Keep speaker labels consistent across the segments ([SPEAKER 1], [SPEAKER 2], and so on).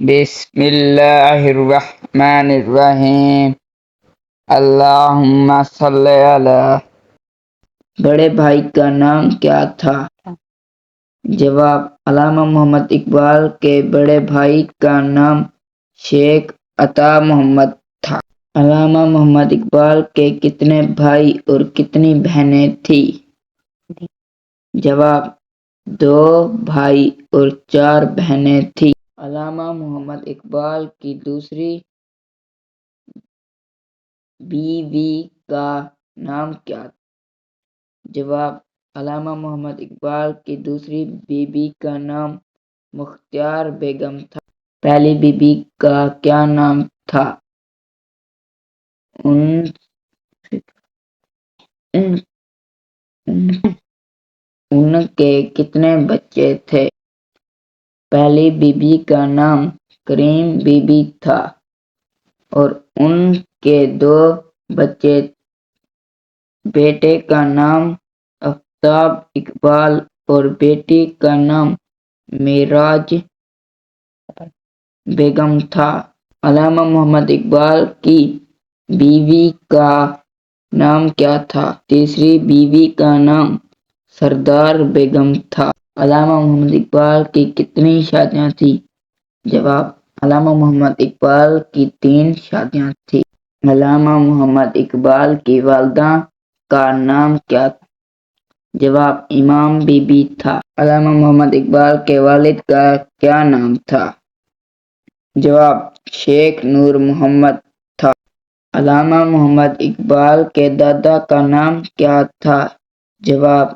[SPEAKER 1] بسم اللہ الرحمن الرحیم اللہم صلی علی۔ بڑے بھائی کا نام کیا تھا؟ جواب: علامہ محمد اقبال کے بڑے بھائی کا نام شیخ عطا محمد تھا۔ علامہ محمد اقبال کے کتنے بھائی اور کتنی بہنیں تھیں؟ جواب: 2 بھائی اور 4 بہنیں تھیں۔ علامہ محمد اقبال کی دوسری بیوی کا نام کیا تھا؟ جواب: علامہ محمد اقبال کی دوسری بیوی کا نام مختار بیگم تھا۔ پہلی بیوی کا کیا نام تھا؟ ان کے کتنے بچے تھے؟ پہلی بیوی کا نام کریم بی بی تھا اور ان کے 2 بچے تھے۔ بیٹے کا نام آفتاب اقبال اور بیٹی کا نام معراج بیگم تھا۔ علامہ محمد اقبال کی بیوی کا نام کیا تھا؟ تیسری بیوی کا نام سردار بیگم تھا۔ علامہ محمد اقبال کی کتنی شادیاں تھیں؟ جواب: علامہ محمد اقبال کی 3 شادیاں تھیں۔ علامہ محمد اقبال کی والدہ کا نام کیا تھا؟ جواب: امام بی بی تھا۔ علامہ محمد اقبال کے والد کا کیا نام تھا؟ جواب: شیخ نور محمد تھا۔ علامہ محمد اقبال کے دادا کا نام کیا تھا؟ جواب: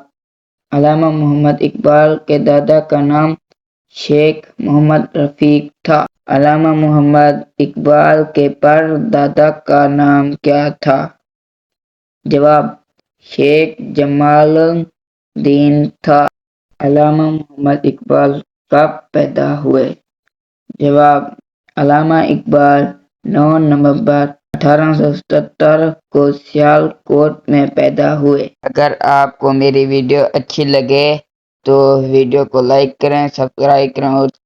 [SPEAKER 1] علامہ محمد اقبال کے دادا کا نام شیخ محمد رفیق تھا۔ علامہ محمد اقبال کے پر دادا کا نام کیا تھا؟ جواب: شیخ جمال الدین تھا۔ علامہ محمد اقبال کب پیدا ہوئے؟ جواب: علامہ اقبال 9 نومبر 1877 کو سیالکوٹ میں پیدا ہوئے۔ اگر آپ کو میری ویڈیو اچھی لگے تو ویڈیو کو لائک کریں، سبسکرائب کریں اور